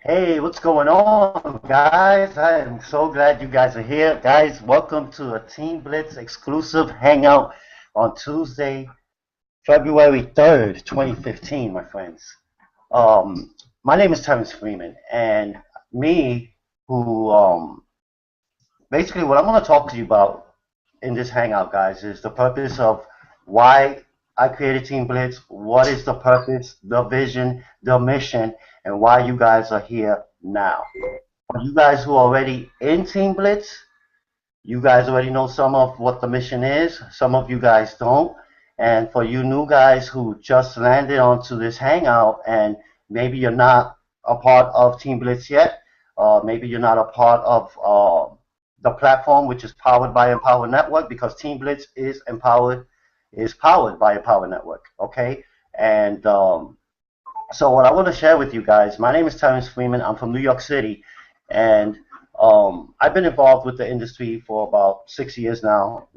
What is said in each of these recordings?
Hey, what's going on, guys? I am so glad you guys are here. Guys, welcome to a Team Blitz exclusive hangout on Tuesday, February 3rd, 2015, my friends. My name is Terrence Freeman, and me, who basically what I'm going to talk to you about in this hangout, guys, is the purpose of why I created Team Blitz, what is the purpose, the vision, the mission, and why you guys are here now. For you guys who are already in Team Blitz, you guys already know some of what the mission is. Some of you guys don't. And for you new guys who just landed onto this hangout and maybe you're not a part of Team Blitz yet, maybe you're not a part of the platform which is powered by Empower Network because Team Blitz is powered by Empower Network. Okay, and so what I want to share with you guys, my name is Terrence Freeman. I'm from New York City, and I've been involved with the industry for about 6 years now.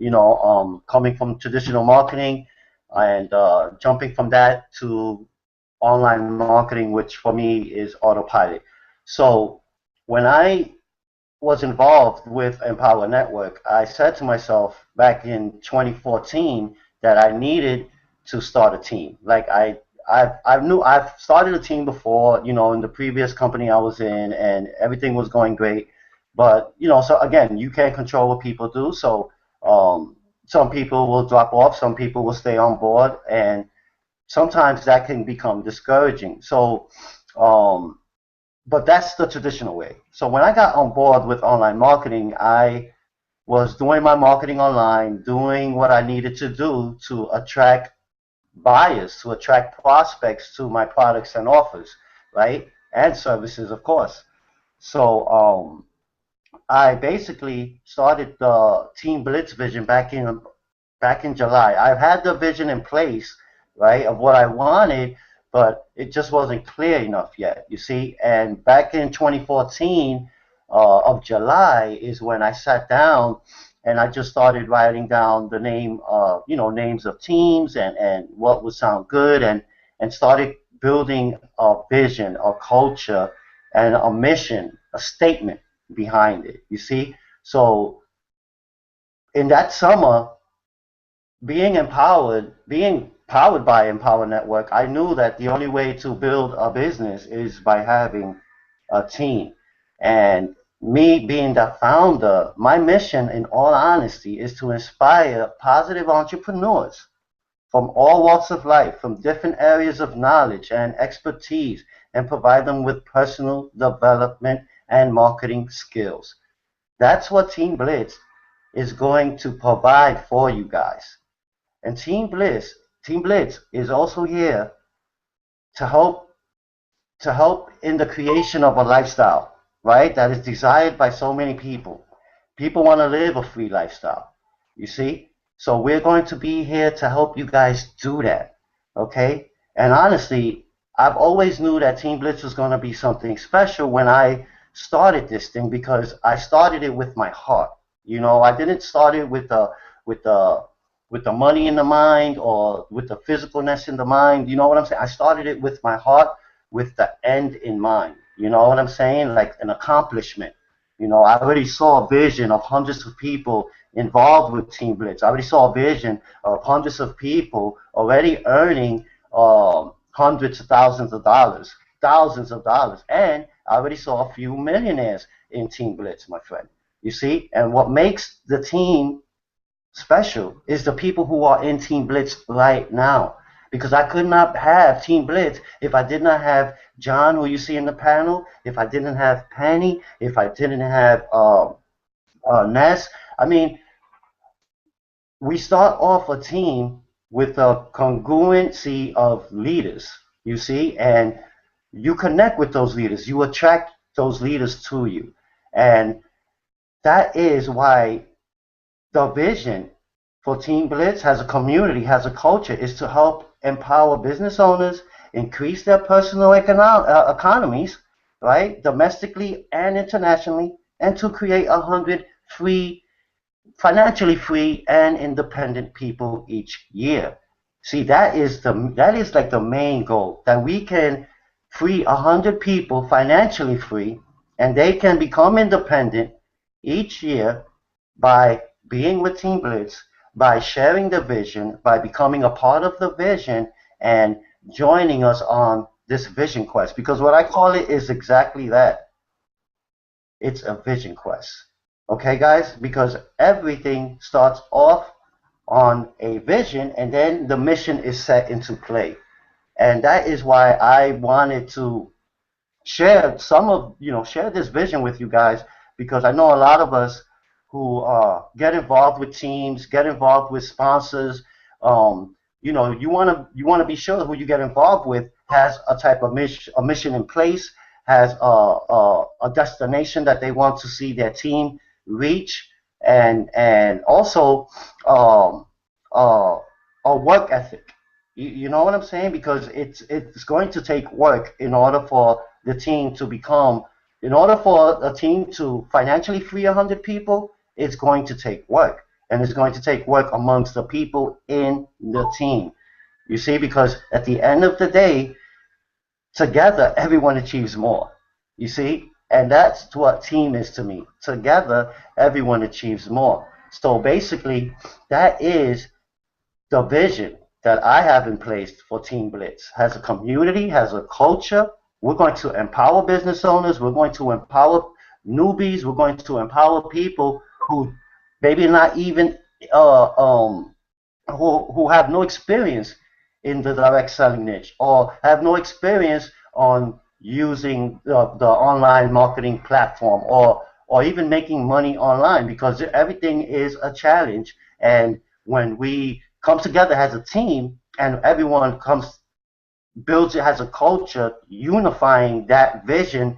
Coming from traditional marketing and jumping from that to online marketing, which for me is autopilot. So when I was involved with Empower Network, I said to myself back in 2014 that I needed to start a team. I knew I've started a team before, in the previous company I was in, and everything was going great. But so again, you can't control what people do. So some people will drop off, some people will stay on board, and sometimes that can become discouraging. So um, but that's the traditional way. So when I got on board with online marketing, I was doing my marketing online, doing what I needed to do to attract buyers, to attract prospects to my products and offers, right? And services, of course. So I basically started the Team Blitz vision back in July. I've had the vision in place, right, of what I wanted, but it just wasn't clear enough yet, you see. And back in 2014 of July is when I sat down and I just started writing down the names of teams and what would sound good and started building a vision, a culture, and a mission, a statement behind it, you see. So in that summer, being powered by Empower Network, I knew that the only way to build a business is by having a team. And me being the founder, my mission, in all honesty, is to inspire positive entrepreneurs from all walks of life, from different areas of knowledge and expertise, and provide them with personal development and marketing skills. That's what Team Blitz is going to provide for you guys. And Team Blitz is also here to help in the creation of a lifestyle, right? That is desired by so many people. People want to live a free lifestyle, you see? So we're going to be here to help you guys do that, okay? And honestly, I've always knew that Team Blitz was going to be something special when I started this thing because I started it with my heart. I didn't start it with the with the money in the mind or with the physicalness in the mind. You know what I'm saying? I started it with my heart, with the end in mind. You know what I'm saying? Like an accomplishment. I already saw a vision of hundreds of people involved with Team Blitz. I already saw a vision of hundreds of people already earning hundreds of thousands of dollars, and I already saw a few millionaires in Team Blitz, my friend. You see, and what makes the team special is the people who are in Team Blitz right now. Because I could not have Team Blitz if I did not have John, who you see in the panel, if I didn't have Penny, if I didn't have Ness. I mean, we start off a team with a congruency of leaders, you see, and you connect with those leaders. You attract those leaders to you. And that is why the vision for Team Blitz has a community, has a culture, is to help empower business owners, increase their personal economies, right, domestically and internationally, and to create 100 free, financially free and independent people each year. See, that is like the main goal, that we can free 100 people financially free, and they can become independent each year by being with Team Blitz, by sharing the vision, by becoming a part of the vision, and joining us on this vision quest. Because what I call it is exactly that. It's a vision quest. Okay, guys? Because everything starts off on a vision, and then the mission is set into play. And that is why I wanted to share share this vision with you guys, because I know a lot of us who get involved with teams, get involved with sponsors. You want to be sure who you get involved with has a type of mission in place, has a destination that they want to see their team reach, and also um, uh, a work ethic. You know what I'm saying? Because it's going to take work in order for the team to become, in order for a team to financially free 100 people, it's going to take work. And it's going to take work amongst the people in the team. You see, because at the end of the day, together, everyone achieves more. You see? And that's what team is to me. Together, everyone achieves more. So basically, that is the vision that I have in place for Team Blitz. Has a community, has a culture. We're going to empower business owners. We're going to empower newbies. We're going to empower people who maybe not even uh, um, who have no experience in the direct selling niche, or have no experience on using the online marketing platform, or even making money online, because everything is a challenge. And when we come together as a team and everyone comes builds it as a culture unifying that vision,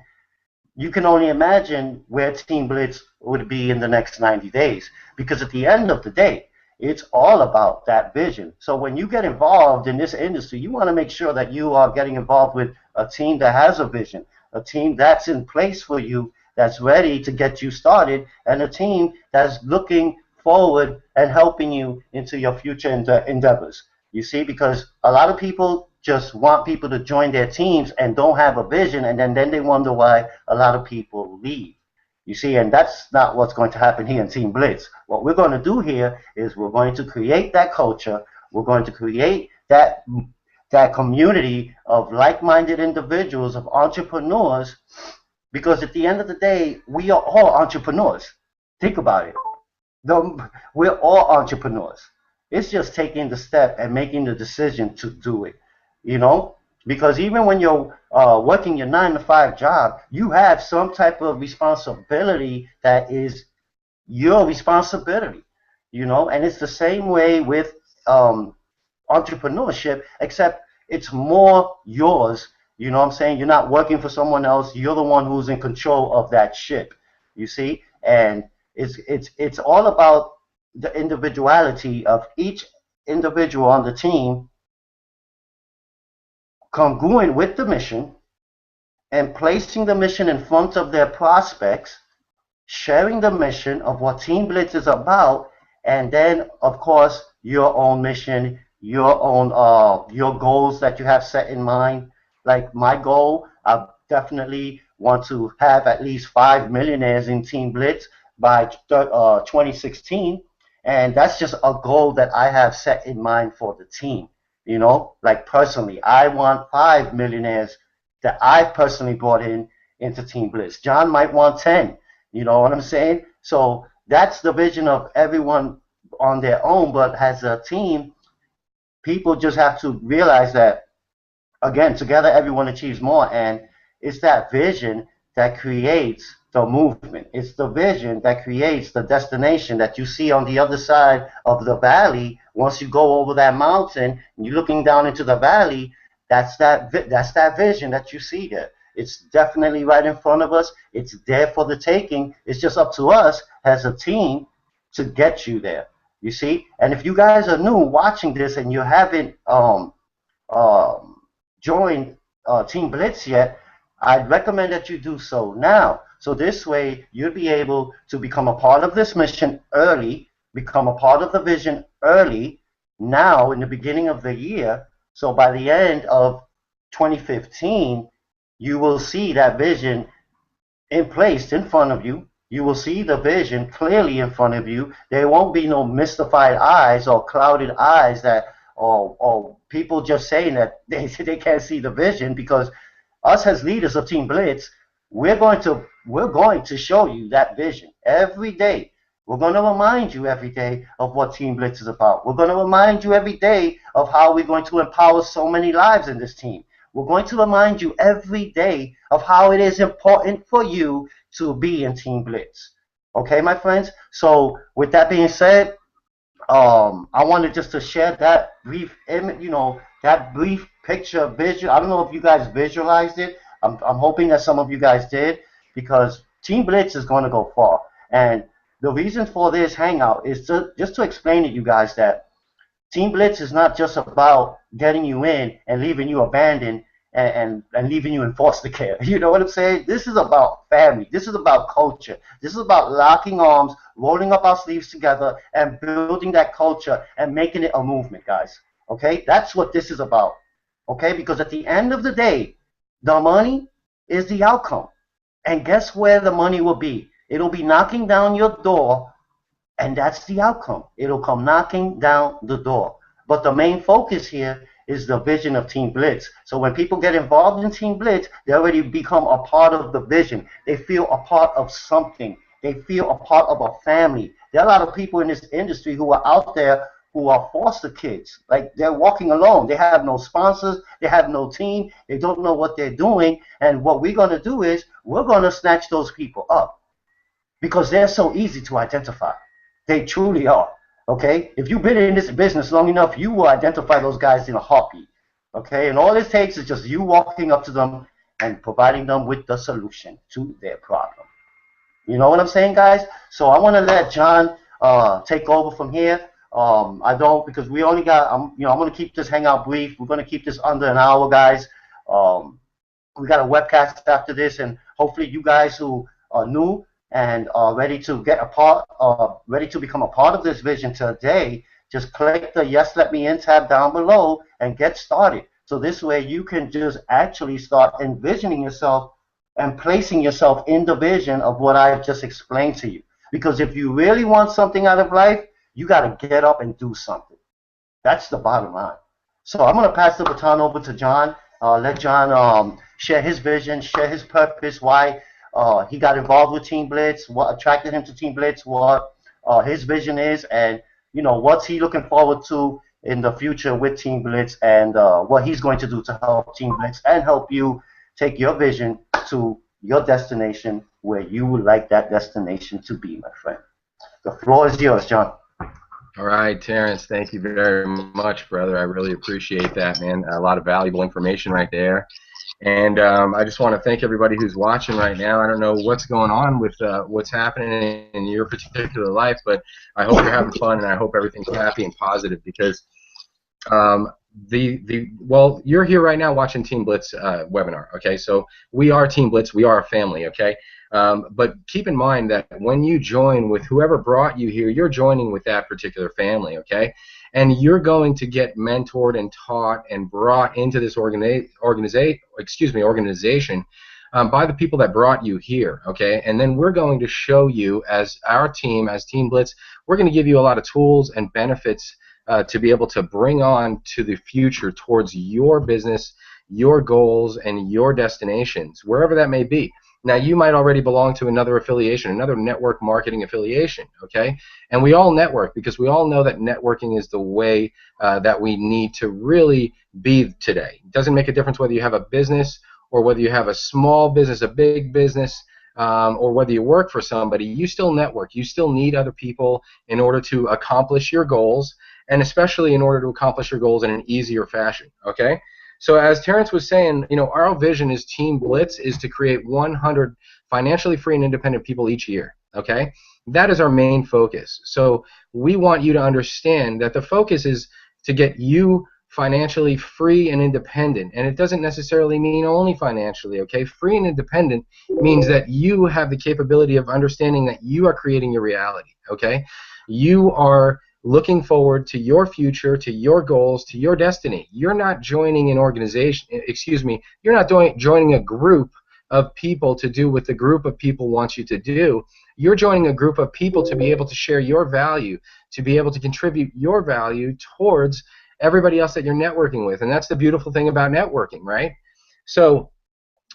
you can only imagine where Team Blitz would be in the next 90 days. Because at the end of the day, it's all about that vision. So when you get involved in this industry, you want to make sure that you are getting involved with a team that has a vision, a team that's in place for you, that's ready to get you started, and a team that's looking forward and helping you into your future endeavors. You see, because a lot of people just want people to join their teams and don't have a vision, and then they wonder why a lot of people leave. You see, and that's not what's going to happen here in Team Blitz. What we're going to do here is we're going to create that culture. We're going to create that community of like-minded individuals, of entrepreneurs, because at the end of the day, we are all entrepreneurs. Think about it. We're all entrepreneurs. It's just taking the step and making the decision to do it. You know, because even when you're working your 9 to 5 job, you have some type of responsibility that is your responsibility. You know, and it's the same way with entrepreneurship, except it's more yours. You know what I'm saying? You're not working for someone else. You're the one who's in control of that ship. You see? And it's all about the individuality of each individual on the team, congruent with the mission, and placing the mission in front of their prospects, sharing the mission of what Team Blitz is about, and then, of course, your own mission, your own your goals that you have set in mind. Like my goal, I definitely want to have at least 5 millionaires in Team Blitz by 2016, and that's just a goal that I have set in mind for the team. You know, like personally, I want 5 millionaires that I personally brought into Team Blitz. John might want 10. You know what I'm saying? So that's the vision of everyone on their own, but as a team, people just have to realize that, again, together everyone achieves more, and it's that vision that creates the movement. It's the vision that creates the destination that you see on the other side of the valley. Once you go over that mountain and you're looking down into the valley, that's that vision that you see there. It's definitely right in front of us. It's there for the taking. It's just up to us as a team to get you there. You see? And if you guys are new watching this and you haven't um, joined Team Blitz yet, I'd recommend that you do so now. So this way, you'll be able to become a part of this mission early, become a part of the vision early, now in the beginning of the year. So by the end of 2015, you will see that vision in place in front of you. You will see the vision clearly in front of you. There won't be no mystified eyes or clouded eyes that or people just saying that they can't see the vision, because us as leaders of Team Blitz, we're going to show you that vision every day. We're going to remind you every day of what Team Blitz is about. We're going to remind you every day of how we're going to empower so many lives in this team. We're going to remind you every day of how it is important for you to be in Team Blitz. Okay, my friends? So with that being said, I wanted just to share that brief image, that brief picture visual. I don't know if you guys visualized it. I'm hoping that some of you guys did, because Team Blitz is going to go far. And the reason for this hangout is just to explain to you guys that Team Blitz is not just about getting you in and leaving you abandoned and leaving you in foster care. You know what I'm saying? This is about family. This is about culture. This is about locking arms, rolling up our sleeves together, and building that culture and making it a movement, guys. Okay? That's what this is about. Okay? Because at the end of the day, the money is the outcome. And guess where the money will be? It'll be knocking down your door, and that's the outcome. It'll come knocking down the door. But the main focus here is the vision of Team Blitz. So when people get involved in Team Blitz, they already become a part of the vision. They feel a part of something. They feel a part of a family. There are a lot of people in this industry who are out there who are foster kids. Like, they're walking alone. They have no sponsors. They have no team. They don't know what they're doing. And what we're going to do is we're going to snatch those people up, because they're so easy to identify. They truly are. Okay? If you've been in this business long enough, you will identify those guys in a heartbeat. Okay? And all it takes is just you walking up to them and providing them with the solution to their problem. You know what I'm saying, guys? So I want to let John take over from here. I don't, because we only got, I'm going to keep this hangout brief. We're going to keep this under an hour, guys. We got a webcast after this, and hopefully you guys who are new and are ready to get a part, ready to become a part of this vision today, just click the Yes Let Me In tab down below and get started. So this way you can just actually start envisioning yourself and placing yourself in the vision of what I've just explained to you. Because if you really want something out of life, you got to get up and do something. That's the bottom line. So I'm going to pass the baton over to John. Let John share his vision, share his purpose, why he got involved with Team Blitz, what attracted him to Team Blitz, what his vision is, and what's he looking forward to in the future with Team Blitz, and what he's going to do to help Team Blitz and help you take your vision to your destination, where you would like that destination to be, my friend. The floor is yours, John. All right, Terrence, thank you very much, brother. I really appreciate that, man. A lot of valuable information right there. And I just want to thank everybody who's watching right now. I don't know what's going on with what's happening in your particular life, but I hope you're having fun, and I hope everything's happy and positive, because well, you're here right now watching Team Blitz webinar, okay? So we are Team Blitz. We are a family, okay? But keep in mind that when you join with whoever brought you here, you're joining with that particular family, okay? And you're going to get mentored and taught and brought into this organization by the people that brought you here, okay? And then we're going to show you, as our team, as Team Blitz, we're going to give you a lot of tools and benefits to be able to bring on to the future towards your business, your goals, and your destinations, wherever that may be. Now, you might already belong to another affiliation, another network marketing affiliation, okay? And we all network, because we all know that networking is the way that we need to really be today. It doesn't make a difference whether you have a business or whether you have a small business, a big business, or whether you work for somebody. You still network. You still need other people in order to accomplish your goals, and especially in order to accomplish your goals in an easier fashion, okay? So as Terrence was saying, our vision as Team Blitz is to create 100 financially free and independent people each year, okay? That is our main focus. So we want you to understand that the focus is to get you financially free and independent, and it doesn't necessarily mean only financially, okay? Free and independent means that you have the capability of understanding that you are creating your reality, okay? You are looking forward to your future, to your goals, to your destiny. You're not joining an organization, excuse me, you're not joining a group of people to do what the group of people wants you to do. You're joining a group of people to be able to share your value, to be able to contribute your value towards everybody else that you're networking with. And that's the beautiful thing about networking, right? So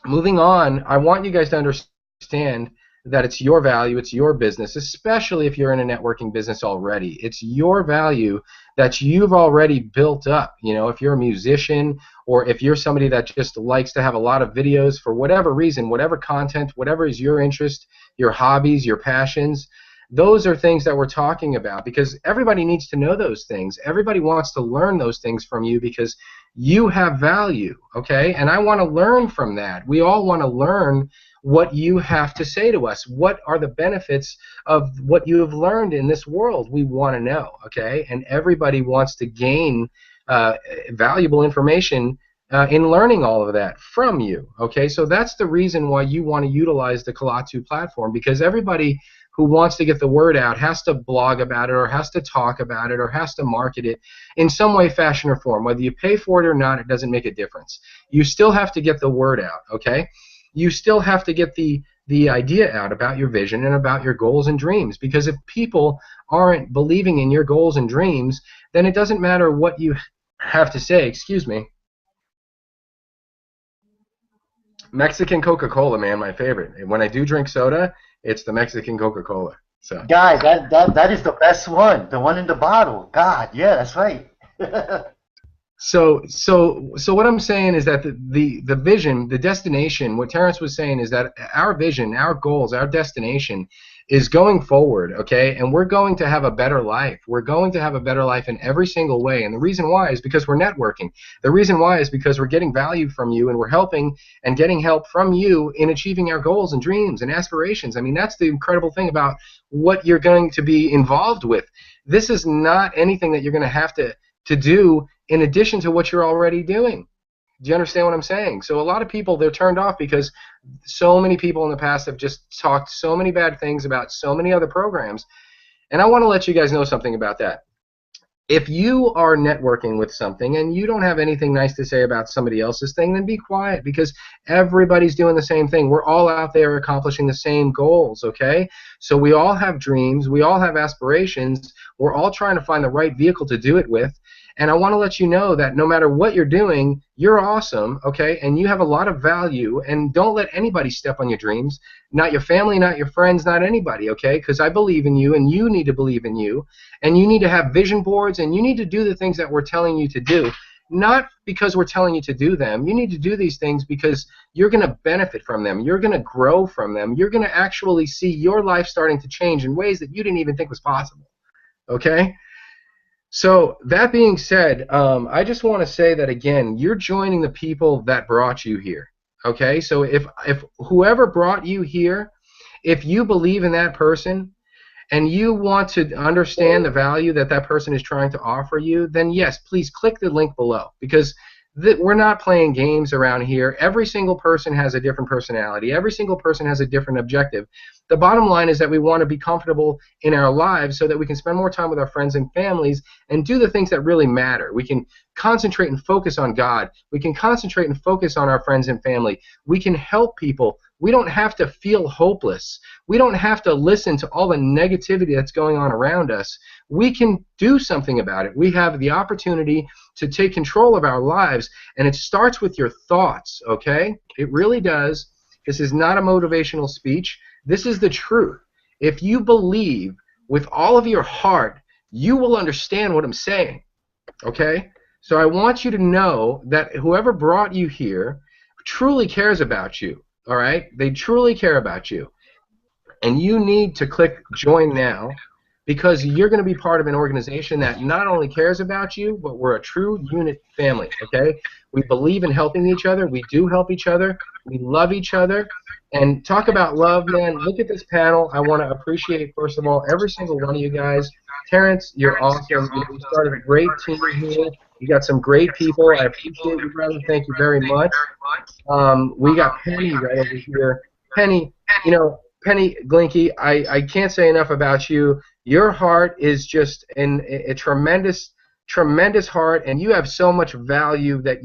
moving on, I want you guys to understand that it's your value, it's your business, especially if you're in a networking business already. It's your value that you've already built up. You know, if you're a musician or if you're somebody that just likes to have a lot of videos for whatever reason, whatever content, whatever is your interest, your hobbies, your passions, those are things that we're talking about because everybody needs to know those things. Everybody wants to learn those things from you because you have value, okay? And I want to learn from that. We all want to learn what you have to say to us. What are the benefits of what you have learned in this world? We want to know, okay? And everybody wants to gain valuable information in learning all of that from you, okay? So that's the reason why you want to utilize the Kalatu platform, because everybody who wants to get the word out has to blog about it or has to talk about it or has to market it in some way, fashion, or form. Whether you pay for it or not, it doesn't make a difference. You still have to get the word out, okay? You still have to get the idea out about your vision and about your goals and dreams, because if people aren't believing in your goals and dreams, then it doesn't matter what you have to say. Excuse me. Mexican Coca-Cola, man, my favorite. When I do drink soda, it's the Mexican Coca-Cola. So. Guys, that is the best one. The one in the bottle. God, yeah, that's right. So what I'm saying is that the vision, the destination, what Terrence was saying is that our vision, our goals, our destination is going forward, okay? And we're going to have a better life. We're going to have a better life in every single way. And the reason why is because we're networking. The reason why is because we're getting value from you and we're helping and getting help from you in achieving our goals and dreams and aspirations. I mean, that's the incredible thing about what you're going to be involved with. This is not anything that you're going to have to do in addition to what you're already doing. Do you understand what I'm saying? So a lot of people, they're turned off because so many people in the past have just talked so many bad things about so many other programs. And I want to let you guys know something about that. If you are networking with something and you don't have anything nice to say about somebody else's thing, then be quiet, because everybody's doing the same thing. We're all out there accomplishing the same goals, okay? So we all have dreams. We all have aspirations. We're all trying to find the right vehicle to do it with. And I want to let you know that no matter what you're doing, you're awesome, okay? And you have a lot of value, and don't let anybody step on your dreams. Not your family, not your friends, not anybody, okay? Because I believe in you, and you need to believe in you, and you need to have vision boards, and you need to do the things that we're telling you to do. Not because we're telling you to do them. You need to do these things because you're going to benefit from them. You're going to grow from them. You're going to actually see your life starting to change in ways that you didn't even think was possible, okay? So that being said, I just want to say that again, you're joining the people that brought you here. Okay, so if whoever brought you here, if you believe in that person and you want to understand the value that that person is trying to offer you, then yes, please click the link below, because we're not playing games around here. Every single person has a different personality. Every single person has a different objective. The bottom line is that we want to be comfortable in our lives so that we can spend more time with our friends and families and do the things that really matter. We can concentrate and focus on God. We can concentrate and focus on our friends and family. We can help people. We don't have to feel hopeless. We don't have to listen to all the negativity that's going on around us. We can do something about it. We have the opportunity to take control of our lives, and it starts with your thoughts, okay? It really does. This is not a motivational speech. This is the truth. If you believe with all of your heart, you will understand what I'm saying, okay? So I want you to know that whoever brought you here truly cares about you, all right? They truly care about you. And you need to click join now, because you're going to be part of an organization that not only cares about you, but we're a true unit family, okay? We believe in helping each other. We do help each other. We love each other. And talk about love, man. Look at this panel. I want to appreciate, first of all, every single one of you guys. Terrence, you're awesome. You started a great team here. You got some great people. I appreciate you, brother. Thank you very much. We got Penny right over here. Penny, you know, Penny Glinky, I can't say enough about you. Your heart is just a tremendous, tremendous heart, and you have so much value that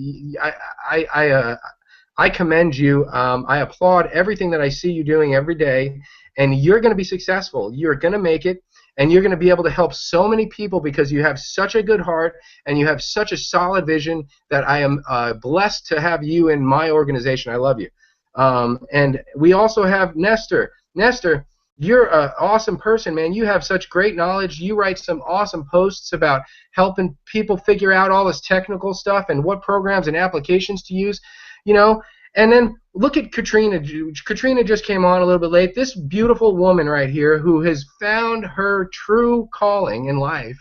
I commend you. I applaud everything that I see you doing every day, and you're going to be successful. You're going to make it, and you're going to be able to help so many people because you have such a good heart and you have such a solid vision that I am blessed to have you in my organization. I love you. And we also have Nestor. Nestor, you're an awesome person, man. You have such great knowledge. You write some awesome posts about helping people figure out all this technical stuff and what programs and applications to use, you know. And then look at Katrina. Katrina just came on a little bit late. This beautiful woman right here who has found her true calling in life,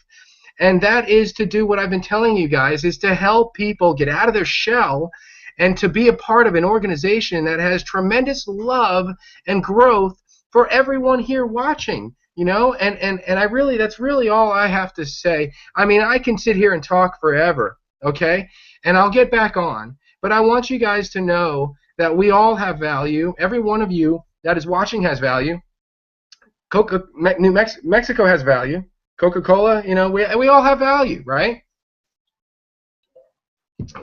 and that is to do what I've been telling you guys, is to help people get out of their shell and to be a part of an organization that has tremendous love and growth for everyone here watching, you know. And I really, that's really all I have to say. I mean, I can sit here and talk forever, okay, and I'll get back on, but I want you guys to know that we all have value. Every one of you that is watching has value. Mexico has value. Coca-Cola, you know, we all have value, right?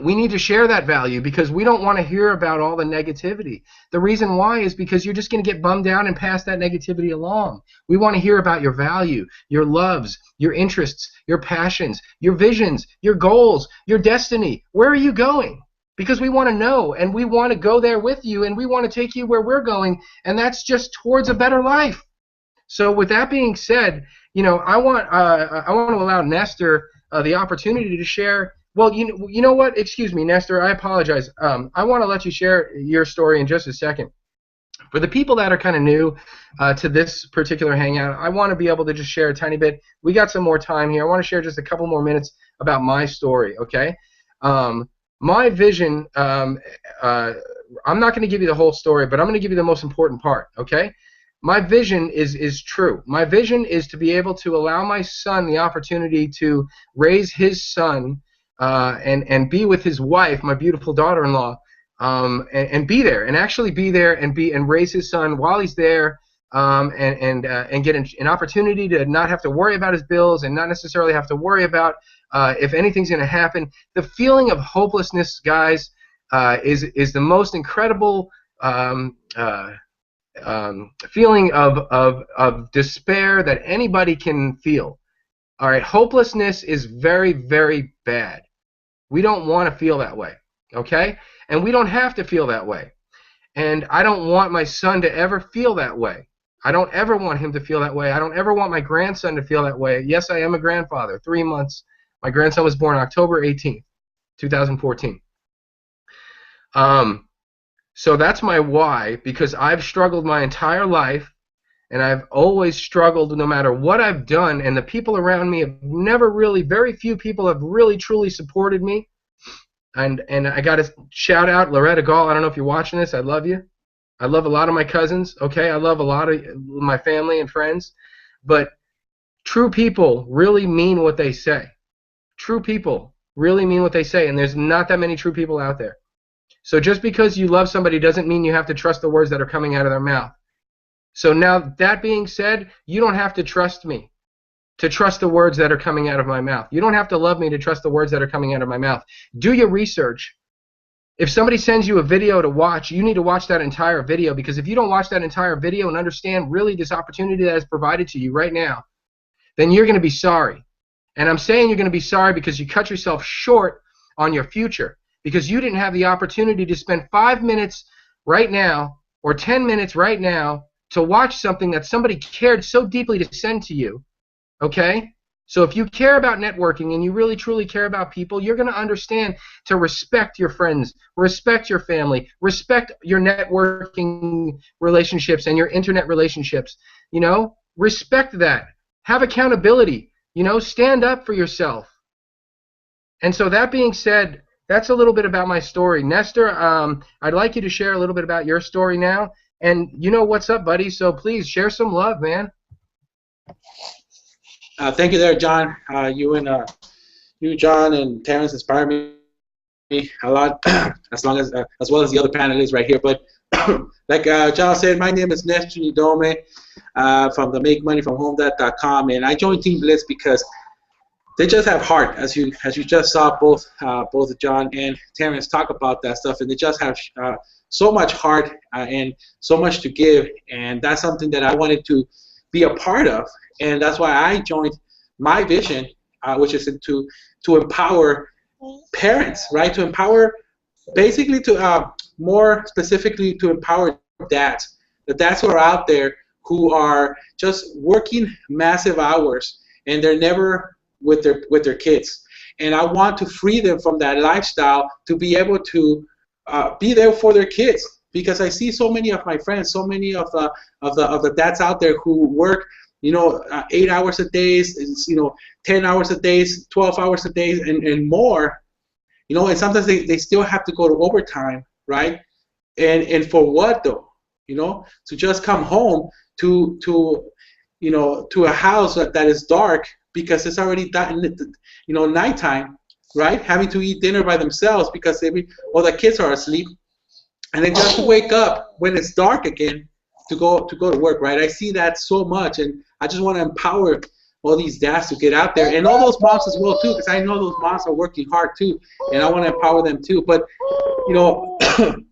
We need to share that value because we don't want to hear about all the negativity. The reason why is because you're just going to get bummed out and pass that negativity along. We want to hear about your value, your loves, your interests, your passions, your visions, your goals, your destiny. Where are you going? Because we want to know, and we want to go there with you, and we want to take you where we're going, and that's just towards a better life. So with that being said, you know, I want to allow Nestor the opportunity to share. Well, you know what? Excuse me, Nestor. I apologize. I want to let you share your story in just a second. For the people that are kind of new to this particular hangout, I want to be able to just share a tiny bit. We got some more time here. I want to share just a couple more minutes about my story, okay? My vision, I'm not going to give you the whole story, but I'm going to give you the most important part, okay? My vision is true. My vision is to be able to allow my son the opportunity to raise his son and be with his wife, my beautiful daughter-in-law, and be there, and actually be there and raise his son while he's there, and get an opportunity to not have to worry about his bills and not necessarily have to worry about if anything's going to happen. The feeling of hopelessness, guys, is the most incredible feeling of despair that anybody can feel. All right, hopelessness is very, very bad. We don't want to feel that way, okay? And we don't have to feel that way. And I don't want my son to ever feel that way. I don't ever want him to feel that way. I don't ever want my grandson to feel that way. Yes, I am a grandfather. 3 months. My grandson was born October 18th, 2014. So that's my why, because I've struggled my entire life, and I've always struggled no matter what I've done, and the people around me have never really, very few people have really truly supported me. And I got to shout out Loretta Gall. I don't know if you're watching this. I love you. I love a lot of my cousins, okay? I love a lot of my family and friends. But true people really mean what they say. True people really mean what they say, and there's not that many true people out there. So just because you love somebody doesn't mean you have to trust the words that are coming out of their mouth. So now, that being said, you don't have to trust me to trust the words that are coming out of my mouth. You don't have to love me to trust the words that are coming out of my mouth. Do your research. If somebody sends you a video to watch, you need to watch that entire video, because if you don't watch that entire video and understand really this opportunity that is provided to you right now, then you're going to be sorry. And I'm saying you're going to be sorry because you cut yourself short on your future, because you didn't have the opportunity to spend 5 minutes right now or 10 minutes right now to watch something that somebody cared so deeply to send to you, okay? So if you care about networking and you really truly care about people, you're going to understand to respect your friends, respect your family, respect your networking relationships and your internet relationships, you know? Respect that. Have accountability, you know? Stand up for yourself. And so that being said, that's a little bit about my story. Nestor, I'd like you to share a little bit about your story now. And you know what's up, buddy, so please share some love, man. Thank you there, John. You, John, and Terrence inspired me me a lot, as well as the other panelists right here. But like John said, my name is Nestor Dome from the MakeMoneyFromHome.com, and I joined Team Blitz because they just have heart, as you just saw both John and Terrence talk about that stuff, and they just have so much heart and so much to give, and that's something that I wanted to be a part of, and that's why I joined. My vision, which is to empower parents, right? To empower, basically, to more specifically, to empower dads, the dads who are out there who are just working massive hours and they're never with their kids. And I want to free them from that lifestyle to be able to be there for their kids, because I see so many of my friends, so many of the dads out there who work, 8 hours a day, 10 hours a day, 12 hours a day, and more, and sometimes they still have to go to overtime, right? And for what though? To just come home to a house that is dark because it's already nighttime, right? Having to eat dinner by themselves because the kids are asleep, and then just to wake up when it's dark again to go to work, right? I see that so much, and I just want to empower all these dads to get out there, and all those moms as well too, because I know those moms are working hard too, and I want to empower them too. But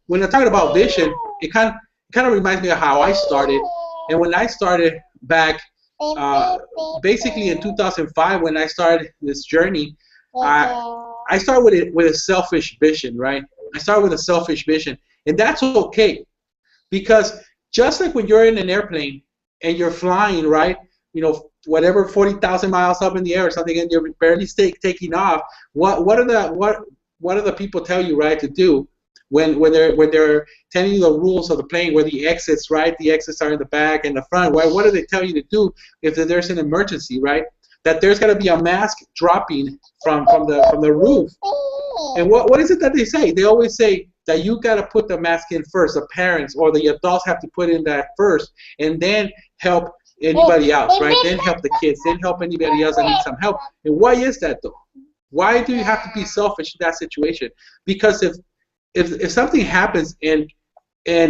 when I talk about vision, it kind of reminds me of how I started. And when I started back, basically in 2005, when I started this journey, I started with a selfish vision, right? I started with a selfish vision, and that's okay, because just like when you're in an airplane and you're flying, right? Whatever, 40,000 miles up in the air or something, and you're barely taking off. What are the people tell you, right, to do when they're telling you the rules of the plane, where the exits, right? The exits are in the back and the front. Right? What do they tell you to do if there's an emergency, right? That there's got to be a mask dropping from the roof. And what is it that they say? They always say that you got to put the mask in first. The parents or the adults have to put in that first, and then help anybody else, right? Then help the kids, then help anybody else that needs some help. And why is that though? Why do you have to be selfish in that situation? Because if something happens, and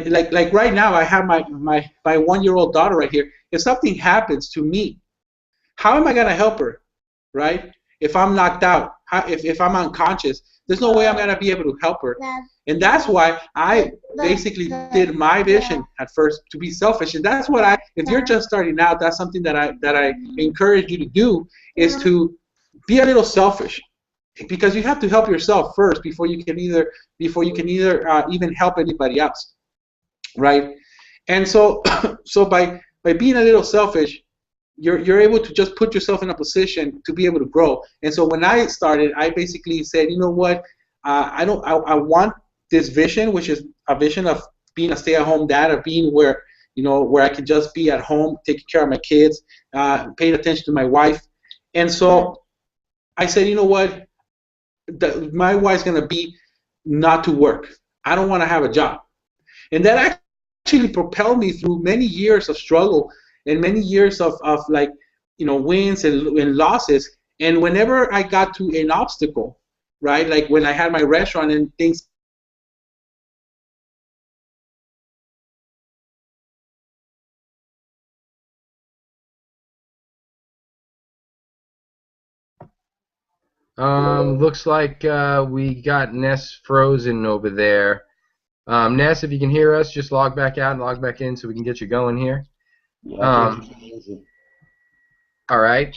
like right now, I have my 1-year-old daughter right here. If something happens to me, how am I gonna help her, right? If I'm knocked out, if I'm unconscious, there's no way I'm gonna be able to help her. And that's why I basically did my vision at first, to be selfish. And that's what if you're just starting out, that's something that I encourage you to do, is to be a little selfish, because you have to help yourself first before you can either even help anybody else, right? And so by being a little selfish, you're able to just put yourself in a position to be able to grow. And so when I started, I basically said, you know what, I want this vision, which is a vision of being a stay-at-home dad, of being where I can just be at home, taking care of my kids, paying attention to my wife. And so I said, you know what, my wife's gonna be not to work. I don't want to have a job. And that actually propelled me through many years of struggle and many years of wins and losses. And whenever I got to an obstacle, right, like when I had my restaurant and things. Looks like we got Ness frozen over there. Ness, if you can hear us, just log back out and log back in so we can get you going here. All right.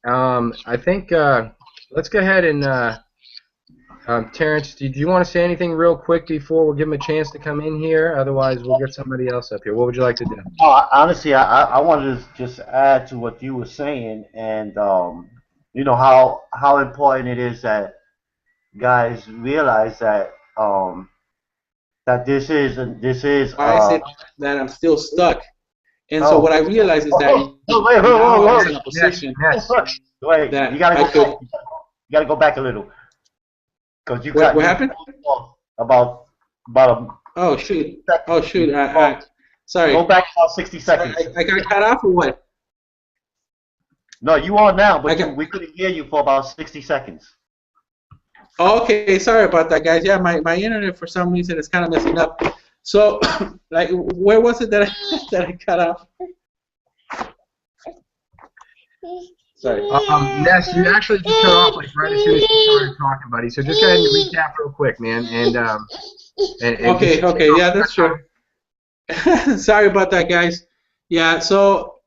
I think let's go ahead and Terrence, do you want to say anything real quick before we'll give him a chance to come in here? Otherwise, we'll get somebody else up here. What would you like to do? Honestly, I wanted to just add to what you were saying, and how important it is that guys realize that that this is I said that I'm still stuck. And so what I realized is that wait, I was in a position wait, that you gotta I could. you gotta go back a little, because you What happened? about Oh shoot! Oh shoot! Sorry. Go back about 60 seconds. I got cut off or what? No, you are now, but we couldn't hear you for about 60 seconds. Okay, sorry about that, guys. Yeah, my internet for some reason is kind of messing up. So, like, where was it that I, that I cut off? Sorry. Ness, you actually just cut off like right as soon as you started talking, buddy. So just go ahead and recap real quick, man, and just Okay, okay, yeah, that's true. Sorry about that, guys. Yeah, so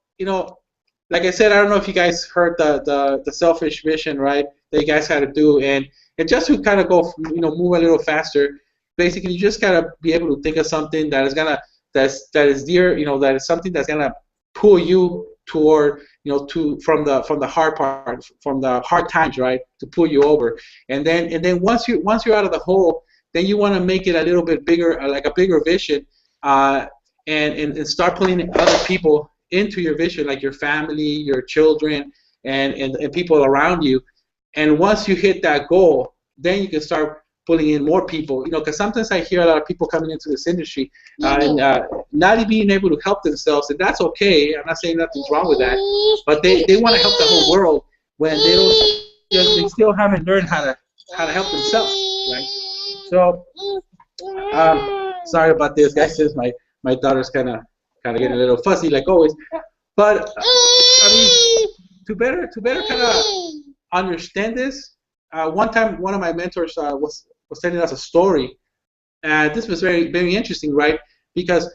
like I said, I don't know if you guys heard the selfish vision, right? That you guys had to do, and just to kind of go, move a little faster. Basically, you just gotta be able to think of something that is gonna that is dear, that is something that's gonna pull you toward, to from the hard part, from the hard times, right? To pull you over, and then once you're out of the hole, then you want to make it a little bit bigger, like a bigger vision, uh, and start pulling other people into your vision, like your family, your children, and people around you. And once you hit that goal, then you can start pulling in more people. Because sometimes I hear a lot of people coming into this industry and not being able to help themselves, and that's okay. I'm not saying nothing's wrong with that, but they want to help the whole world when they still haven't learned how to help themselves, right? So, sorry about this, guys. This my daughter's kind of getting a little fussy, like always. But I mean, to better kind of understand this, one time one of my mentors was telling us a story, and this was very very interesting, right? Because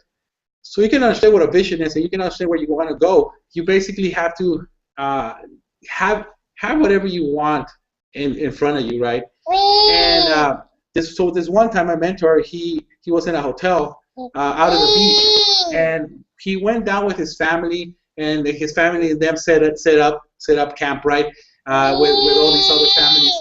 so you can understand what a vision is, and you can understand where you want to go. You basically have to uh, have whatever you want in front of you, right? And this one time, my mentor, he was in a hotel out on the beach, and he went down with his family, and his family and them set up camp, right, with all these other families,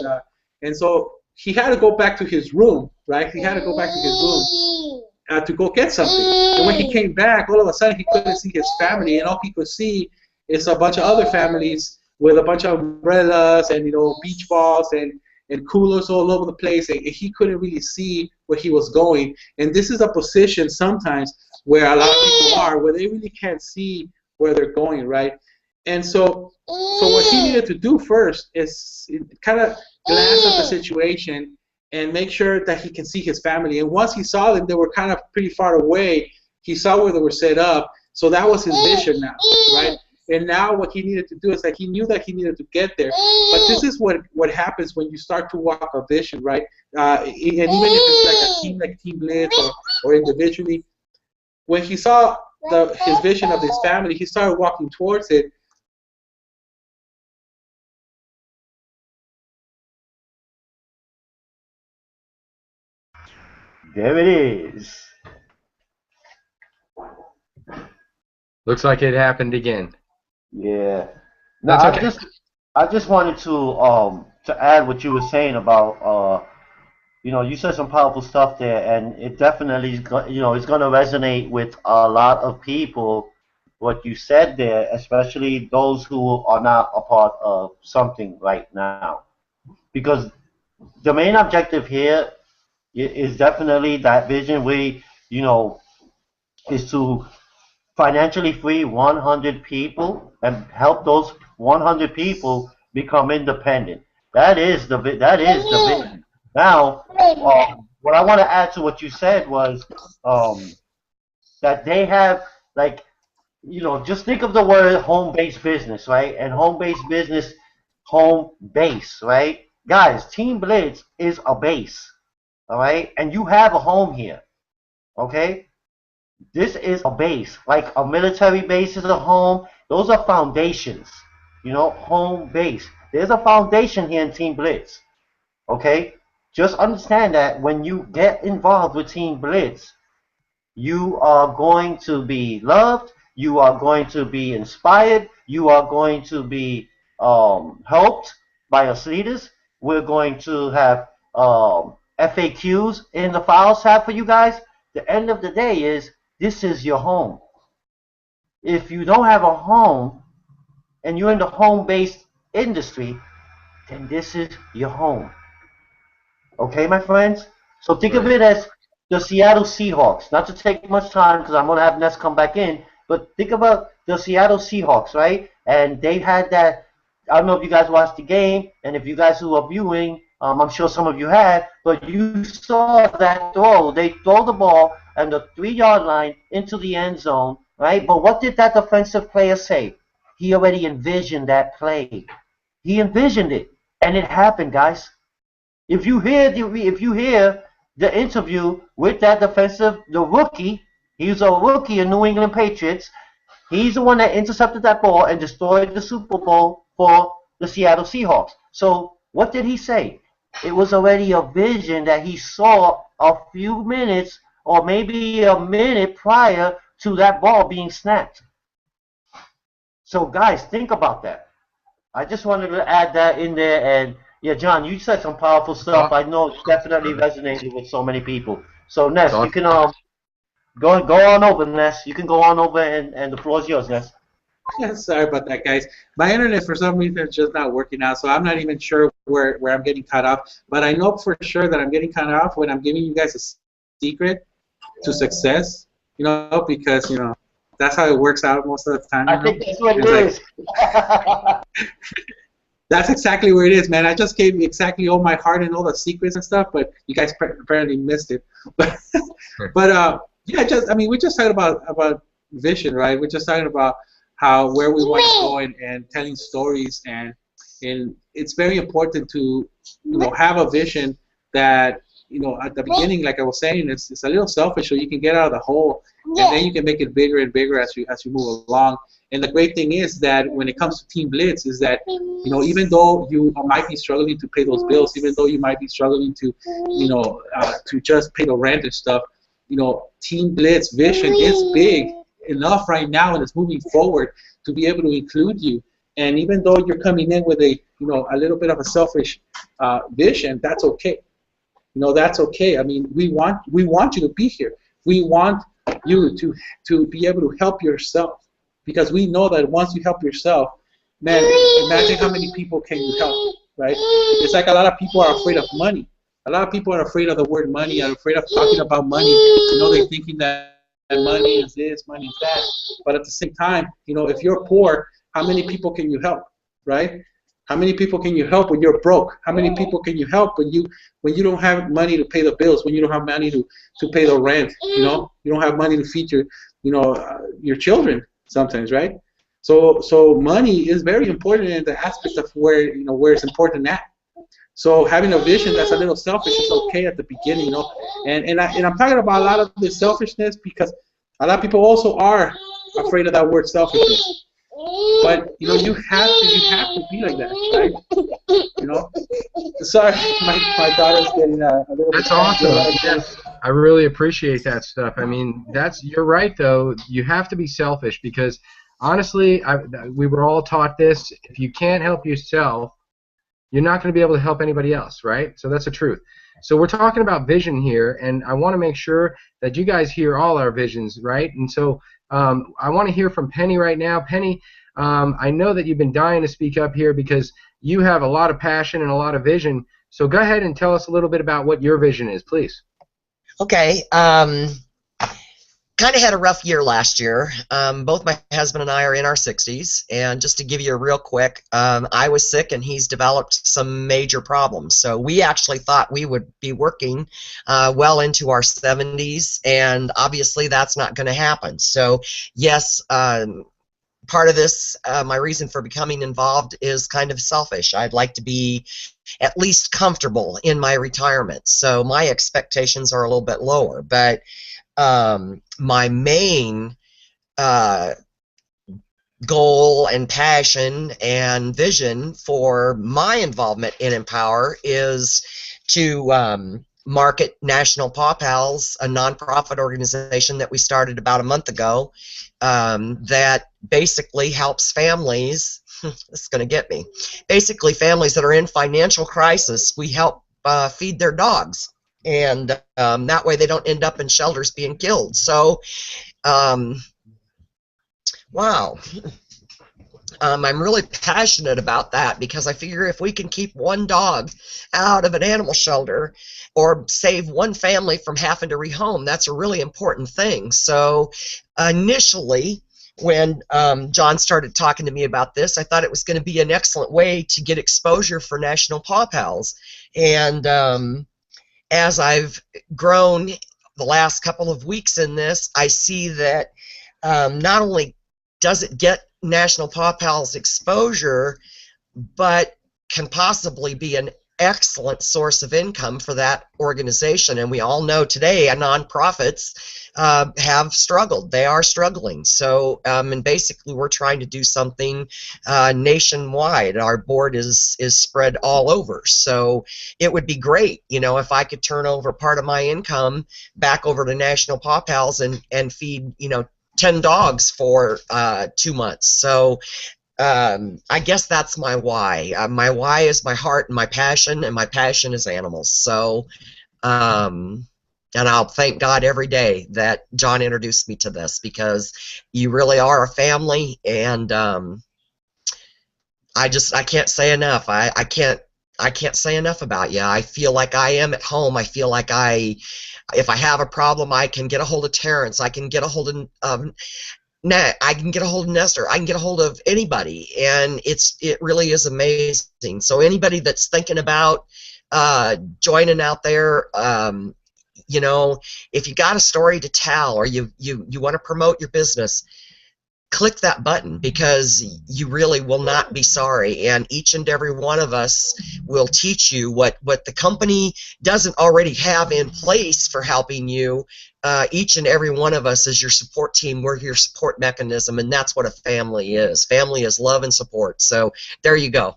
and so he had to go back to his room, right? He had to go back to his room to go get something. And when he came back, all of a sudden he couldn't see his family, and all he could see is a bunch of other families with a bunch of umbrellas and beach balls and coolers all over the place, and he couldn't really see where he was going. And this is a position sometimes where a lot of people are, where they really can't see where they're going, right? And so what he needed to do first is kind of glance at the situation and make sure that he can see his family. And once he saw them, they were kind of pretty far away. He saw where they were set up, so that was his vision now, right? And now what he needed to do is that he knew that he needed to get there. But this is what happens when you start to walk a vision, right? And even if it's like Team Blitz or individually, when he saw his vision of his family, he started walking towards it. There it is. looks like it happened again. Yeah. Now That's okay. I just wanted to add what you were saying about you said some powerful stuff there, and it definitely it's going to resonate with a lot of people what you said there, especially those who are not a part of something right now, because the main objective here is definitely that vision. Is to financially free 100 people and help those 100 people become independent. That is the vision. Now, what I want to add to what you said was that they have, like, just think of the word home-based business, right? And home-based business, home base, right? Guys, Team Blitz is a base, all right? And you have a home here, okay? This is a base, like a military base is a home. Those are foundations, home base. There's a foundation here in Team Blitz, okay? Just understand that when you get involved with Team Blitz, you are going to be loved, you are going to be inspired, you are going to be helped by us leaders. We're going to have FAQs in the files tab for you guys. The end of the day is this is your home. If you don't have a home and you're in the home-based industry, then this is your home. Okay, my friends? So think of it as the Seattle Seahawks. Not to take much time because I'm going to have Ness come back in, but think about the Seattle Seahawks, right? And they had that. I don't know if you guys watched the game, and if you guys who are viewing, I'm sure some of you had, but you saw that throw. They throw the ball and the 3-yard line into the end zone, right? But what did that defensive player say? He already envisioned that play. He envisioned it, and it happened, guys. If you hear the interview with that the rookie, he's a rookie in New England Patriots. He's the one that intercepted that ball and destroyed the Super Bowl for the Seattle Seahawks. So what did he say? It was already a vision that he saw a few minutes or maybe a minute prior to that ball being snapped. So guys, think about that. I just wanted to add that in there. And yeah, John, you said some powerful stuff. I know it's definitely resonated with so many people. So Ness, you can go on over, Ness. You can go on over, and the floor is yours, Ness. Yeah, sorry about that, guys. My internet, for some reason, is just not working out, so I'm not even sure where I'm getting cut off. But I know for sure that I'm getting cut off when I'm giving you guys a secret to success, because, that's how it works out most of the time. I think that's what it is. That's exactly where it is, man. I just gave you exactly all my heart and all the secrets and stuff, but you guys apparently missed it. But we're just talking about vision, right? We're just talking about where we want to go and telling stories, and it's very important to have a vision that at the beginning, like I was saying, it's a little selfish, so you can get out of the hole, and then you can make it bigger and bigger as you move along. And the great thing is that when it comes to Team Blitz, is that even though you might be struggling to pay those bills, even though you might be struggling to to just pay the rent and stuff, Team Blitz vision is big enough right now, and it's moving forward to be able to include you. And even though you're coming in with a little bit of a selfish vision, that's okay. That's okay. I mean, we want you to be here. We want you to be able to help yourself, because we know that once you help yourself, man, imagine how many people can you help, right? It's like a lot of people are afraid of money. A lot of people are afraid of the word money, are afraid of talking about money. They're thinking that money is this, money is that. But at the same time, if you're poor, how many people can you help, right? How many people can you help when you're broke? How many people can you help when you don't have money to pay the bills, when you don't have money to pay the rent, you don't have money to feed your children sometimes, right? So money is very important in the aspect of where it's important at. So having a vision that's a little selfish is okay at the beginning, and I'm talking about a lot of this selfishness because a lot of people also are afraid of that word selfishness. But you have to be like that, right? Sorry, my daughter's getting a little. That's awesome. Yes, I really appreciate that stuff. I mean, you're right though. You have to be selfish because honestly, we were all taught this. If you can't help yourself, you're not going to be able to help anybody else, right? So that's the truth. So we're talking about vision here, and I want to make sure that you guys hear all our visions, right? And so I want to hear from Penny right now. Penny, I know that you've been dying to speak up here because you have a lot of passion and a lot of vision. So go ahead and tell us a little bit about what your vision is, please. Okay. Kind of had a rough year last year. Both my husband and I are in our 60s, and just to give you a real quick, I was sick and he's developed some major problems. So we actually thought we would be working well into our 70s, and obviously that's not going to happen. So yes, part of this, my reason for becoming involved is kind of selfish. I'd like to be at least comfortable in my retirement. So my expectations are a little bit lower, but my main goal and passion and vision for my involvement in Empower is to market National Paw Pals, a nonprofit organization that we started about a month ago that basically helps families. This is going to get me. Basically, families that are in financial crisis, we help feed their dogs. And that way they don't end up in shelters being killed. So, wow. I'm really passionate about that because I figure if we can keep one dog out of an animal shelter or save one family from having to rehome, that's a really important thing. So initially, when John started talking to me about this, I thought it was going to be an excellent way to get exposure for National Paw Pals. And as I've grown the last couple of weeks in this, I see that not only does it get National Paw Pals exposure, but can possibly be an excellent source of income for that organization. And we all know today nonprofits have struggled. They are struggling. So, and basically we're trying to do something nationwide. Our board is spread all over. So it would be great, you know, if I could turn over part of my income back over to National Paw Pals and feed, you know, 10 dogs for 2 months. So I guess that's my why. My why is my heart and my passion is animals. So, and I'll thank God every day that John introduced me to this, because you really are a family, and I can't say enough. I can't say enough about you. I feel like I am at home. I feel like if I have a problem, I can get a hold of Terrence. I can get a hold of I can get a hold of Nestor. I can get a hold of anybody, and it really is amazing. So anybody that's thinking about joining out there, you know, if you got a story to tell, or you want to promote your business, click that button, because you really will not be sorry. And each and every one of us will teach you what the company doesn't already have in place for helping you. Each and every one of us is your support team. We're your support mechanism, and that's what a family is. Family is love and support. So there you go.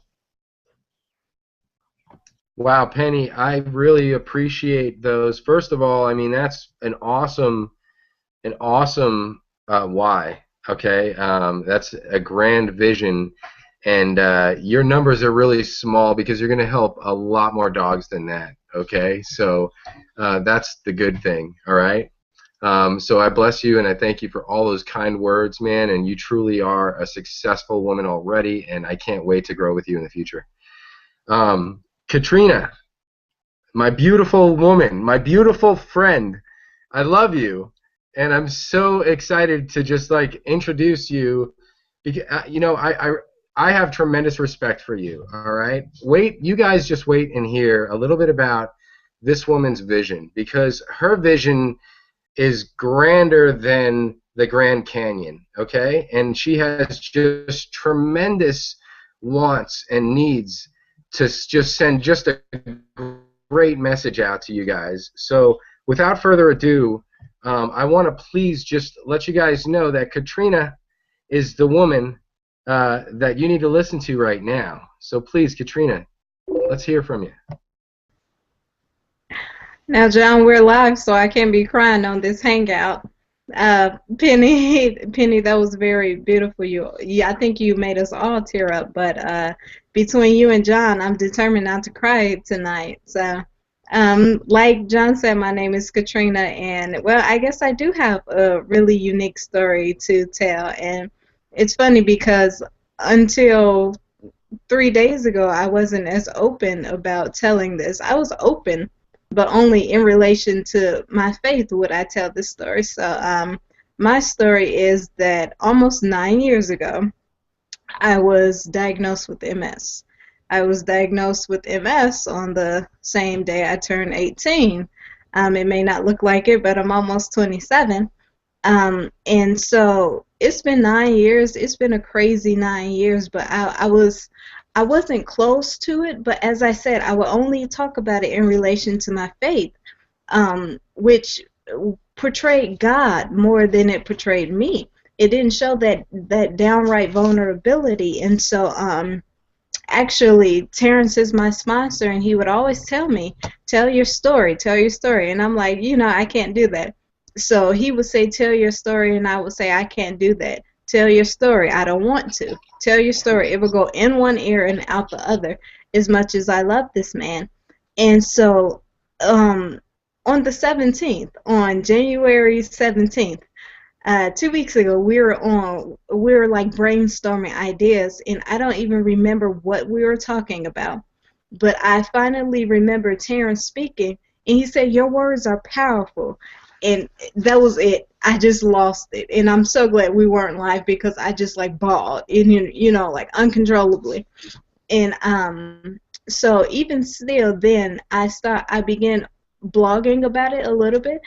Wow, Penny, I really appreciate those. First of all, I mean, that's an awesome why. Okay, that's a grand vision, and your numbers are really small because you're going to help a lot more dogs than that. Okay, so that's the good thing. All right. So I bless you, and I thank you for all those kind words, man. And you truly are a successful woman already, and I can't wait to grow with you in the future. Katrina, my beautiful woman, my beautiful friend, I love you. And I'm so excited to just like introduce you, because you know, I have tremendous respect for you. All right, you guys just wait and hear a little bit about this woman's vision, because her vision is grander than the Grand Canyon. Okay, and she has just tremendous wants and needs to just send just a great message out to you guys. So without further ado, I want to please just let you guys know that Katrina is the woman that you need to listen to right now. So please, Katrina, let's hear from you. Now, John, we're live, so I can't be crying on this Hangout. Penny, that was very beautiful. I think you made us all tear up. But between you and John, I'm determined not to cry tonight. So. Like John said, my name is Katrina, and well, I guess I do have a really unique story to tell. And it's funny because until 3 days ago, I wasn't as open about telling this. I was open, but only in relation to my faith would I tell this story. So my story is that almost 9 years ago, I was diagnosed with MS. I was diagnosed with MS on the same day I turned 18. It may not look like it, but I'm almost 27. And so it's been 9 years. It's been a crazy 9 years, but I wasn't close to it. But as I said, I would only talk about it in relation to my faith, which portrayed God more than it portrayed me. It didn't show that downright vulnerability. And so actually, Terrence is my sponsor, and he would always tell me, tell your story. And I'm like, I can't do that. So he would say, tell your story, and I would say, I can't do that. Tell your story. I don't want to. Tell your story. It will go in one ear and out the other, as much as I love this man. And so on the 17th, on January 17th, 2 weeks ago, we were like brainstorming ideas, and I don't even remember what we were talking about. But I finally remember Terrence speaking, and he said, "Your words are powerful," and that was it. I just lost it, and I'm so glad we weren't live because I just like bawled, and like uncontrollably. And so even still, then I began blogging about it a little bit,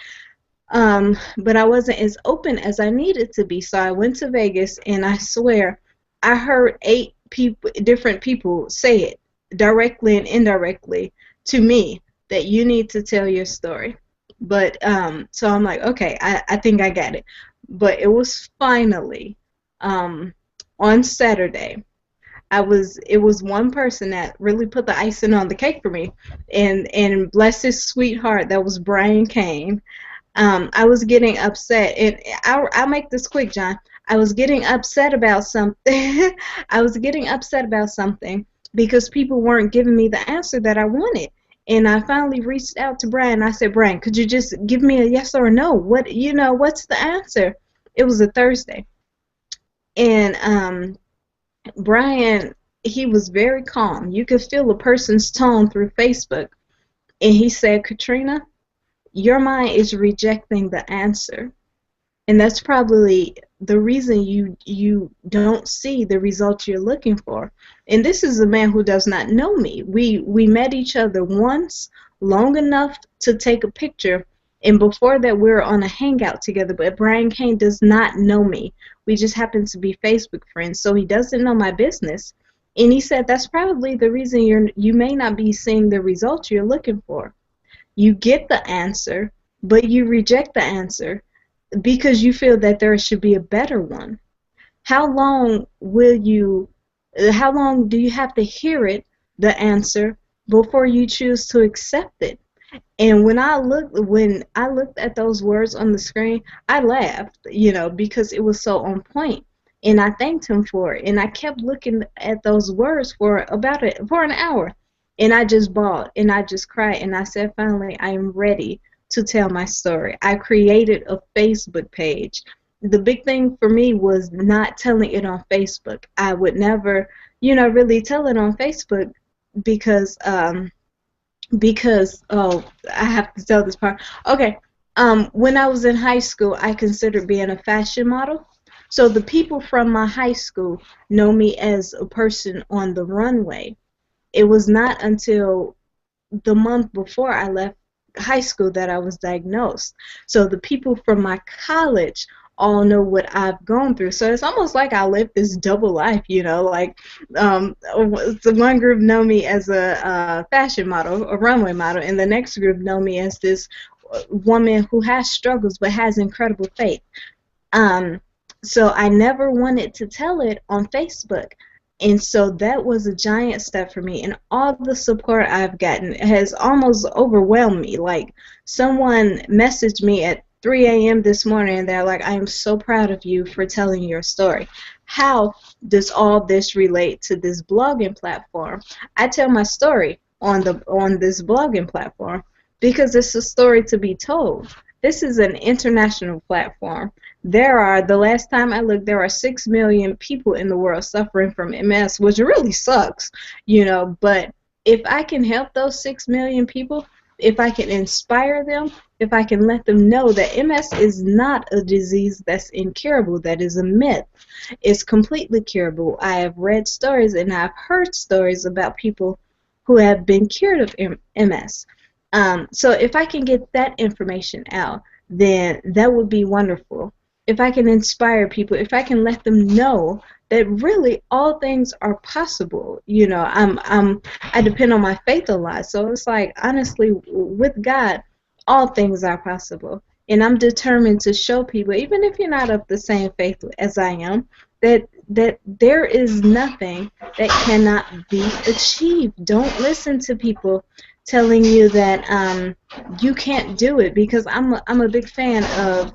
but I wasn't as open as I needed to be. So I went to Vegas, and I swear, I heard 8 different people say it directly and indirectly to me that you need to tell your story. But so I'm like, okay, I think I got it. But it was finally on Saturday. It was one person that really put the icing on the cake for me, and bless his sweetheart, that was Brian Kane. I was getting upset, and I'll make this quick, John. I was getting upset about something. I was getting upset about something because people weren't giving me the answer that I wanted. And I finally reached out to Brian. I said, Brian, could you just give me a yes or a no? What's the answer? It was a Thursday. And Brian, he was very calm. You could feel a person's tone through Facebook. And he said, Katrina, your mind is rejecting the answer. And that's probably the reason you don't see the results you're looking for. And this is a man who does not know me. We met each other once, long enough to take a picture, and before that we were on a hangout together. But Brian Kane does not know me. We just happen to be Facebook friends, so he doesn't know my business. And he said that's probably the reason you may not be seeing the results you're looking for. You get the answer, but you reject the answer because you feel that there should be a better one. How long do you have to hear it, the answer, before you choose to accept it? And when I looked at those words on the screen, I laughed, because it was so on point. And I thanked him for it. And I kept looking at those words for an hour. And I just bawled and I just cried. And I said, finally, I am ready to tell my story. I created a Facebook page. The big thing for me was not telling it on Facebook. I would never, really tell it on Facebook because I have to tell this part. Okay, when I was in high school, I considered being a fashion model. So the people from my high school know me as a person on the runway. It was not until the month before I left high school that I was diagnosed. So the people from my college all know what I've gone through. So it's almost like I lived this double life, like the one group know me as a fashion model, a runway model, and the next group know me as this woman who has struggles but has incredible faith. So I never wanted to tell it on Facebook. And so that was a giant step for me, and all the support I've gotten has almost overwhelmed me. Like, someone messaged me at 3 a.m. this morning, and they're like, I am so proud of you for telling your story. How does all this relate to this blogging platform? I tell my story on this blogging platform because it's a story to be told. This is an international platform. The last time I looked, there are 6 million people in the world suffering from MS, which really sucks, but if I can help those 6 million people, if I can inspire them, if I can let them know that MS is not a disease that's incurable, that is a myth. It's completely curable. I have read stories and I've heard stories about people who have been cured of MS. So if I can get that information out, then that would be wonderful. If I can inspire people, if I can let them know that really all things are possible. I depend on my faith a lot. So it's like, honestly, with God, all things are possible. And I'm determined to show people, even if you're not of the same faith as I am, that there is nothing that cannot be achieved. Don't listen to people telling you that you can't do it, because I'm a big fan of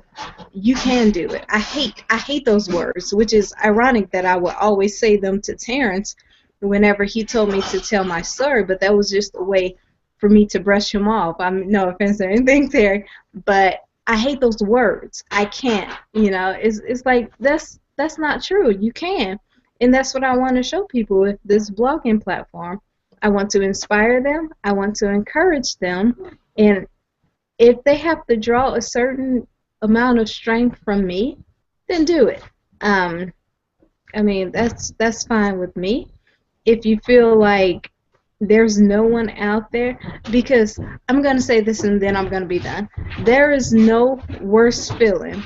you can do it. I hate those words, which is ironic that I would always say them to Terrence whenever he told me to tell my story, but that was just a way for me to brush him off. I'm no offense or anything, Terry, but I hate those words. I can't, it's like that's not true. You can. And that's what I want to show people with this blogging platform. I want to inspire them. I want to encourage them. And if they have to draw a certain amount of strength from me, then do it. I mean, that's fine with me. If you feel like there's no one out there, because I'm going to say this and then I'm going to be done. There is no worse feeling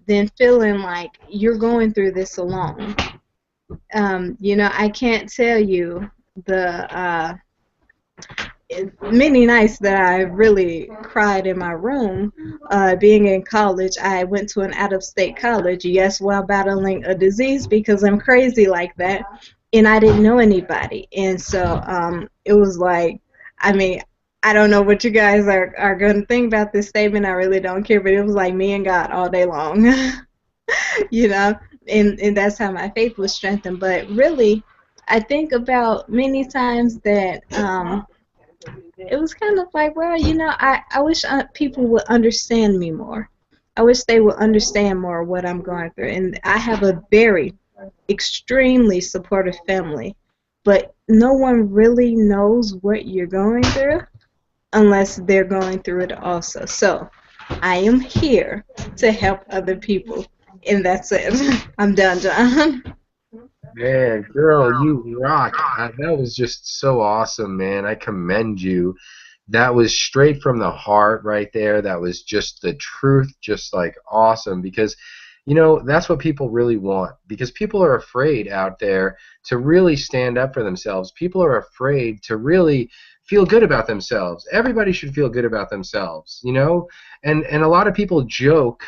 than feeling like you're going through this alone. You know, I can't tell you the many nights that I really cried in my room. Being in college, I went to an out-of-state college, yes, while battling a disease because I'm crazy like that, and I didn't know anybody. And so it was like, I mean, I don't know what you guys are going to think about this statement. I really don't care, but it was like me and God all day long, you know, and that's how my faith was strengthened. But really, I think about many times that it was kind of like, well, you know, I wish people would understand me more. I wish they would understand more what I'm going through. And I have a very extremely supportive family, but no one really knows what you're going through unless they're going through it also. So I am here to help other people, and that's it. I'm done, John. Man, girl, you rock. That was just so awesome, man. I commend you. That was straight from the heart right there. That was just the truth, just like awesome. Because, you know, that's what people really want. Because people are afraid out there to really stand up for themselves. People are afraid to really feel good about themselves. Everybody should feel good about themselves, you know? And a lot of people joke,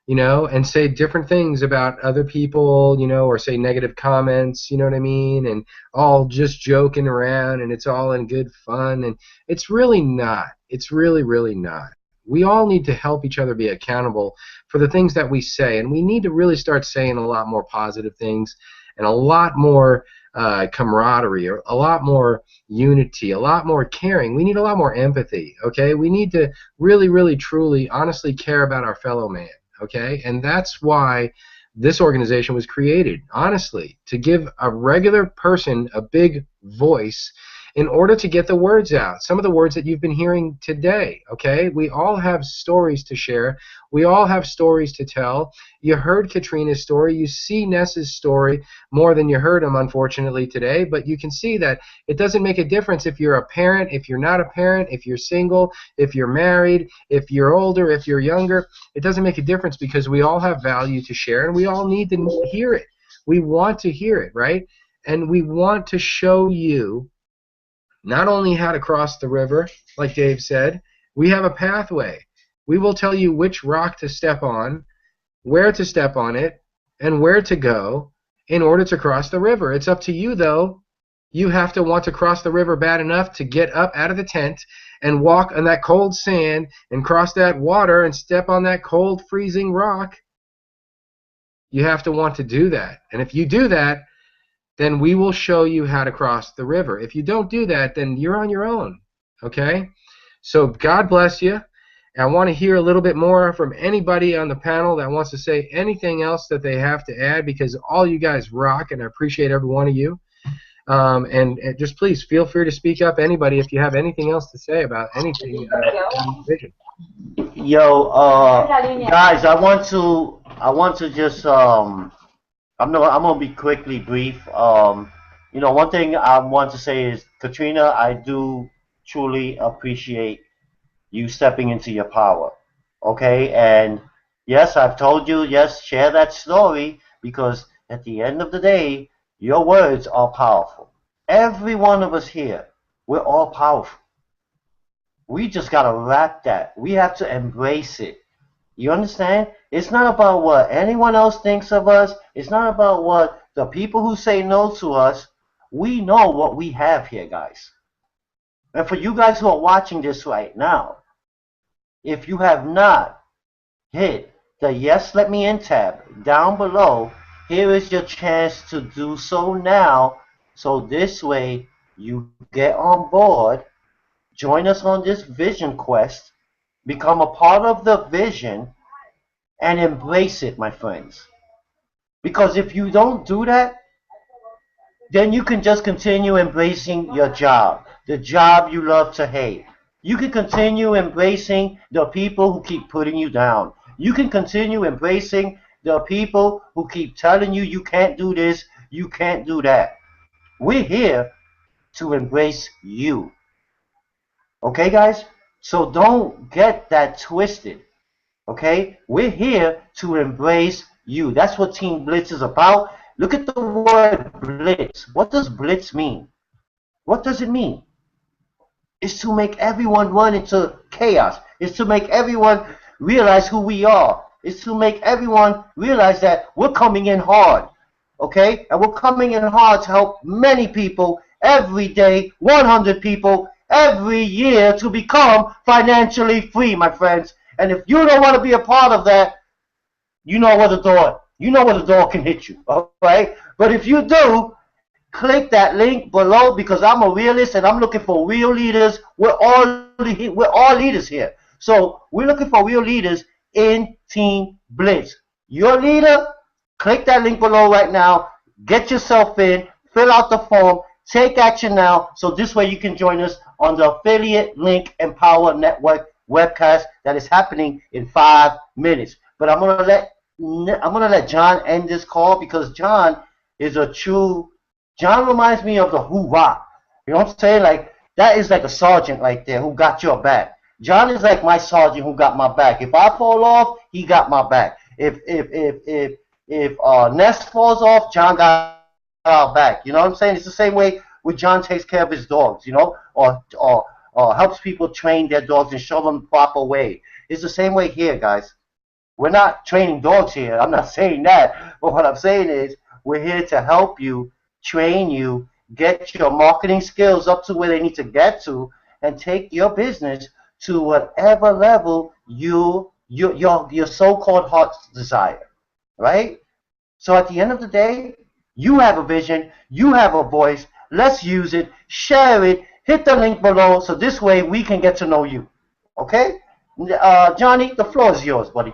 you know, and say different things about other people, you know, or say negative comments, you know what I mean, and all just joking around, and it's all in good fun, and it's really not. It's really, really not. We all need to help each other be accountable for the things that we say, and we need to really start saying a lot more positive things and a lot more camaraderie, or a lot more unity, a lot more caring. We need a lot more empathy, okay? We need to really, really, truly, honestly care about our fellow man. Okay, and that's why this organization was created, honestly, to give a regular person a big voice in order to get the words out. Some of the words that you've been hearing today, okay? We all have stories to share. We all have stories to tell. You heard Katrina's story. You see Ness's story more than you heard him, unfortunately, today, but you can see that it doesn't make a difference if you're a parent, if you're not a parent, if you're single, if you're married, if you're older, if you're younger. It doesn't make a difference because we all have value to share, and we all need to hear it. We want to hear it, right? And we want to show you not only how to cross the river, like Dave said, we have a pathway. We will tell you which rock to step on, where to step on it, and where to go in order to cross the river. It's up to you, though. You have to want to cross the river bad enough to get up out of the tent and walk on that cold sand and cross that water and step on that cold, freezing rock. You have to want to do that. And if you do that, then we will show you how to cross the river. If you don't do that, then you're on your own, okay? So God bless you. I want to hear a little bit more from anybody on the panel that wants to say anything else that they have to add, because all you guys rock, and I appreciate every one of you. And just please feel free to speak up, anybody, if you have anything else to say about anything vision. Yo, guys, I want to just I'm gonna be quickly brief. You know, one thing I want to say is, Katrina, I do truly appreciate you stepping into your power. Okay, and yes, I've told you, yes, share that story, because at the end of the day, your words are powerful. Every one of us here, we're all powerful. We just gotta wrap that. We have to embrace it. You understand? It's not about what anyone else thinks of us. It's not about what the people who say no to us. We know what we have here, guys. And for you guys who are watching this right now, if you have not hit the Yes Let Me In tab down below, here is your chance to do so now. So this way you get on board, join us on this vision quest, become a part of the vision, and embrace it, my friends. Because if you don't do that, then you can just continue embracing your job, the job you love to hate. You can continue embracing the people who keep putting you down. You can continue embracing the people who keep telling you you can't do this, you can't do that. We're here to embrace you. Okay, guys? So don't get that twisted. Okay? We're here to embrace you. That's what Team Blitz is about. Look at the word blitz. What does blitz mean? What does it mean? It's to make everyone run into chaos. It's to make everyone realize who we are. It's to make everyone realize that we're coming in hard. Okay? And we're coming in hard to help many people every day, 100 people every year to become financially free, my friends. And if you don't want to be a part of that, you know where the door can hit you, all right? But if you do, click that link below because I'm a realist and I'm looking for real leaders. We're all leaders here. So we're looking for real leaders in Team Blitz. Your leader, click that link below right now. Get yourself in, fill out the form, take action now. So this way you can join us on the Affiliate Link Empower Network webcast that is happening in 5 minutes. But I'm gonna let John end this call because John reminds me of the hoorah. You know what I'm saying? Like that is like a sergeant right there who got your back. John is like my sergeant who got my back. If I fall off, he got my back. If Ness falls off, John got our back. You know what I'm saying? It's the same way when John takes care of his dogs, you know, or helps people train their dogs and show them the proper way. It's the same way here, guys. We're not training dogs here. I'm not saying that. But what I'm saying is we're here to help you, train you, get your marketing skills up to where they need to get to, and take your business to whatever level your so-called heart's desire, right? So at the end of the day, you have a vision, you have a voice. Let's use it, share it, hit the link below so this way we can get to know you. Okay? Johnny, the floor is yours, buddy.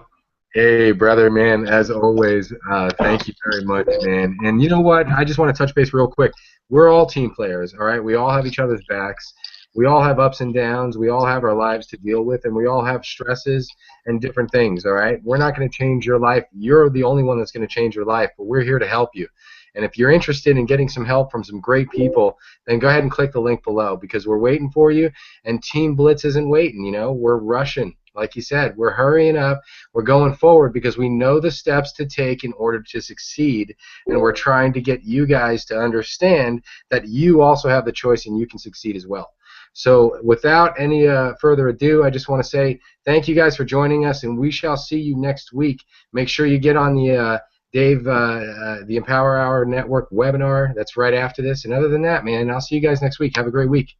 Hey, brother, man, as always, thank you very much, man. And you know what? I just want to touch base real quick. We're all team players, all right? We all have each other's backs. We all have ups and downs. We all have our lives to deal with, and we all have stresses and different things, all right? We're not going to change your life. You're the only one that's going to change your life, but we're here to help you. And if you're interested in getting some help from some great people, then go ahead and click the link below because we're waiting for you, and Team Blitz isn't waiting, you know? We're rushing. Like you said, we're hurrying up, we're going forward because we know the steps to take in order to succeed, and we're trying to get you guys to understand that you also have the choice and you can succeed as well. So without any further ado, I just want to say thank you guys for joining us, and we shall see you next week. Make sure you get on the the Empower Hour Network webinar. That's right after this. And other than that, man, I'll see you guys next week. Have a great week.